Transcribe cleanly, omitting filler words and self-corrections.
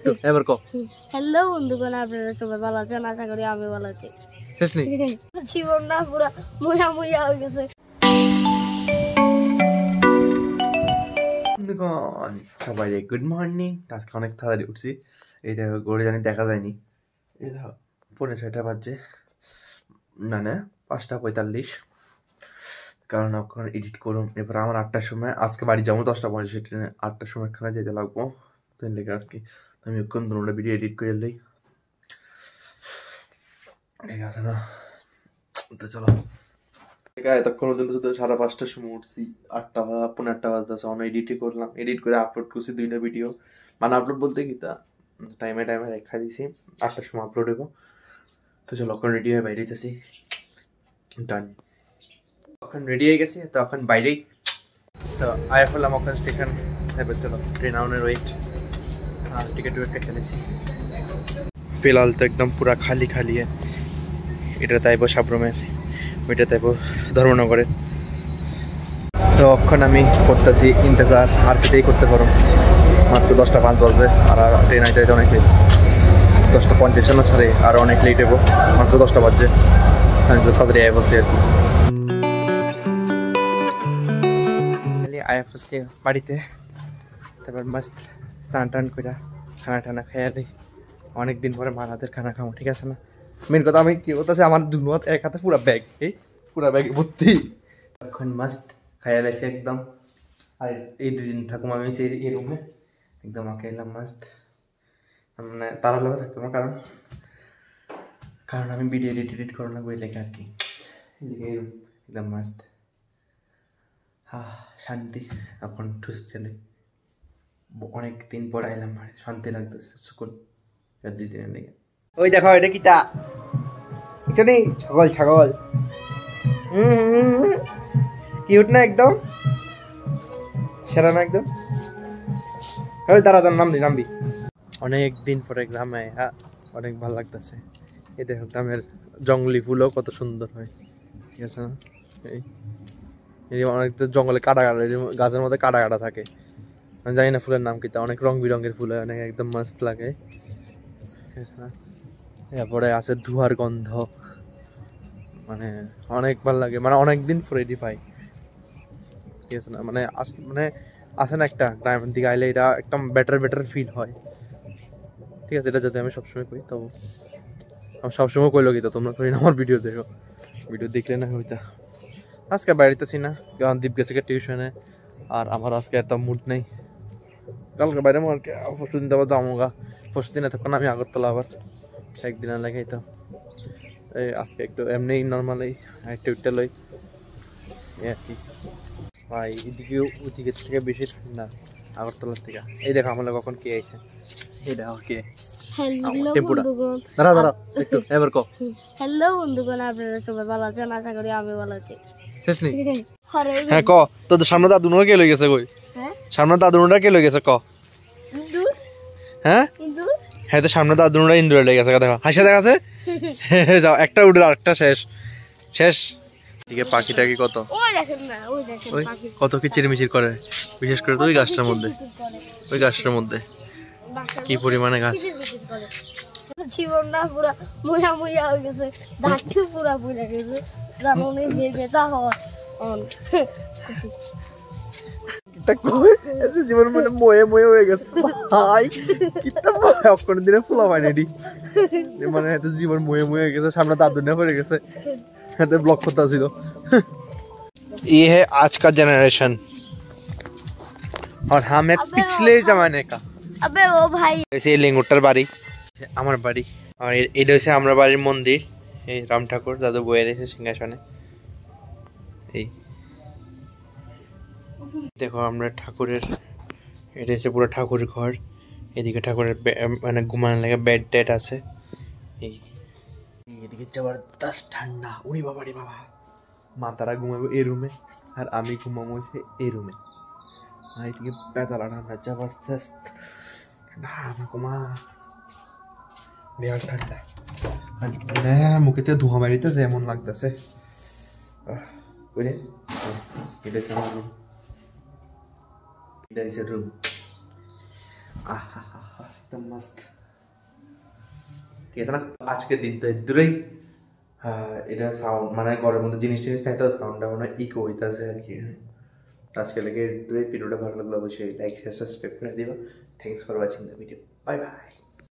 একটু এবার কো হ্যালো বন্ধুগণ, আপনারা সবাই ভালো আছেন? আশা করি আমি ভালো আছি। শেষ নেই জীবনটা পুরো ময়া ময়া হয়ে গেছে। বন্ধুগণ সবাই গুড মর্নিং। আজকে অনেক তাড়াতাড়ি উঠছি। এই দেখো ঘড়ি জানি দেখা যায়নি, এই দেখো 5:30 বাজছে, মানে 5:45, কারণ এখন এডিট করুন। এবার আমার 8টার সময়, আজকে বাড়ি যাবো 10:50 ট্রেনে, 8টার সময় এখানে যেতে লাগবো। তো লেগে আর কি আমি এখন দুটো ভিডিও এডিট করে এলেই ঠিক আছে না। তো চলো, এতক্ষণ পর্যন্ত শুধু 5:30টার সময় উঠছি, 8টা 8:30 বাজতেছে, অনেক এডিটই করলাম, এডিট করে আপলোড করছি 2টা ভিডিও। মানে আপলোড বলতে কি তা টাইমে রেখা দিছি, 8টার সময় আপলোড হইব। তো চলো এখন রেডি হয়ে বাইরে যেতেছি, ডান। এখন রেডি হয়ে গেছি, তো এখন বাইরেই তো আয়া ফেললাম ওখানে স্টেশন। এবার চলো ট্রেন আউনের ওয়েট, টিকিট কেটে নিয়েছি। ফিলহাল তো একদম পুরা খালি খালি। এটা তাইব সাবরুমের, ওইটা তাইব ধর্মনগরের। তো এখন আমি করতেছি ইন্তজার, আর কিছুই করতে পারো। মাত্র 10:05 বাজে, আর ট্রেন আইতে অনেক লেট, 10:50 না ছাড়ে, আর অনেক লেট হবো। মাত্র 10টা বাজে, আমি তো তাড়াতাড়ি আয় বসি আর কি। আয়া বসছি বাড়িতে, তারপর মস্ত স্নান টান করে খানা টানা খেয়ালি। অনেকদিন পরে মার হাতের খানা খাবো, ঠিক আছে না। মেন কথা আমি কি বলতেছি, আমার দুনো হাত এক হাতে পুরা ব্যাগ, এই পুরা ব্যাগ ভর্তি। এখন মাস্ত খাইয়া লাইছি একদম। আর এই 2 দিন থাকুম আমি সেই এই রুমে, একদম এলাম মাস্ত। মানে তারা লোক থাকতো না, কারণ আমি ভিডিও এডিট করার লাগবে লেখা আর কি। এই রুম একদম মাস্ত, শান্তি। এখন ঠুস চলে, অনেক দিন পর আইলাম, শান্তি লাগতেছে, সুকুন 2 দিনের লেগে। ওই দেখো এটা কিতা, কিছু নেই, ছাগল ছাগল। কিউট না একদম, সেরা না একদম। ওই দাঁড়া নামবি। অনেক দিন পরে গ্রামে, হ্যাঁ অনেক ভালো লাগতেছে। এই দেখো গ্রামের জঙ্গলি ফুলও কত সুন্দর হয়, ঠিক আছে না। এই অনেক জঙ্গলে কাটা কাটা, গাছের মধ্যে কাটা কাটা থাকে, আমি জানি না ফুলের নাম কিতা, অনেক রং বেরঙের ফুল হয়, অনেক একদম মস্ত লাগে, ঠিক আছে না। এরপরে আছে ধোঁয়ার গন্ধ, মানে অনেক ভালো লাগে, মানে অনেকদিন পরে এটি পাই, ঠিক আছে না। মানে আসে না একটা গ্রামের দিকে আইলে এটা একদম বেটার ফিল হয়, ঠিক আছে। এটা যদি আমি সবসময় কই, তবু আমি সবসময় কইলো কি, তো তোমরা কই আমার ভিডিও দেখো, ভিডিও দেখলে না হইতা। আজকে বাড়িতেছি না, কারণ দীপ গেছে টিউশনে, আর আমার আজকে এত মুড নেই। কালকে বাইরে মারকে পরশু দিন আবার যাবো, পরশু দিন এতক্ষণ আমি আগরতলা, আবার একদিন লাগে তো এই আজকে একটু এমনি নর্মালি একটা লই আর কি। ভাই এদিকে ওদিকের থেকে বেশি ঠান্ডা আগরতলার থেকে। এই দেখো আমার কখন কে আইছে, এই দেখো কে। হ্যালো বন্ধুগণ, দাঁড়া একটু এবার কো হ্যালো বন্ধুগণ, আপনারা সবাই ভালো আছেন? আশা করি আমি ভালো আছি। শেষ নেই হ্যাঁ ক, তোদের সামনে দাদুনো কে লই গেছে কই? হ্যাঁ সামনে দাদুনোটা কে লই গেছে ক? ইন্দুর। হ্যাঁ ইন্দুর, হ্যাঁ, তো সামনে দাদুনোটা ইন্দুরে লই গেছে, দেখো হাসি দেখাছে। যাও, একটা উড়ে আরেকটা শেষ। এদিকে পাখিটাকি কত, ওই দেখেন না, ওই দেখেন ওই পাখি কত কিচিরমিচির করে, বিশেষ করে তো ওই গাছটার মধ্যে, ওই গাছটার মধ্যে কি পরিমাণে গাছ। জীবনটা পুরো ময়া ময়া হয়ে গেছে, দাঁতও পুরো পুড়ে গেছে, যেমন এই যে বেতা হয় জীবন মানে ময়ে হয়ে গেছে ভাই, অক্ষণ দিনে ফুলা পায়নি এটি, মানে জীবন ময়ে হয়ে গেছে। সামনে দাদুনে পড়ে গেছে, হাতে ব্লক করতে ছিল। ये है आज का जनरेशन और हम है पिछले जमाने का। अबे ओ भाई, ऐसे लिंगुट्टार बाड़ी, আমার বাড়ি, আর এটা হচ্ছে আমরা বাড়ির মন্দির। এই রাম ঠাকুর দাদু বয়ে রয়েছে সিংহাসনে। এই দেখো আমরা ঠাকুরের, এটা হচ্ছে পুরো ঠাকুর ঘর। এদিকে ঠাকুরের মানে ঘুমানোর লাগে বেড টেড আছে। এই এদিকে জবরদস্ত ঠান্ডা, উড়ি বাবা রে বাবা। মা তারা ঘুমাবো এই রুমে, আর আমি ঘুমাবো হচ্ছে এই রুমে। আর এদিকে বেতালা ঠান্ডা, জবরদস্ত ঠান্ডা, আমার ঘুমা বিরাট ঠান্ডা। মানে মুখেতে ধোঁয়া বেরিতেছে এমন লাগতেছে। এটা হচ্ছে আমার রুম, এটা হচ্ছে রুম। আহা একদম মস্ত ঠিক আছে না আজকের দিন তো দূরেই এটা সাউন্ড মানে ঘরের মধ্যে জিনিস নাই তো সাউন্ডটা মনে হয় ইকো হইতেছে আর কি আজকে লেগে ভিডিওটা ভালো লাগলো অবশ্যই লাইক শেয়ার সাবস্ক্রাইব করে দিবা thanks for watching the video bye bye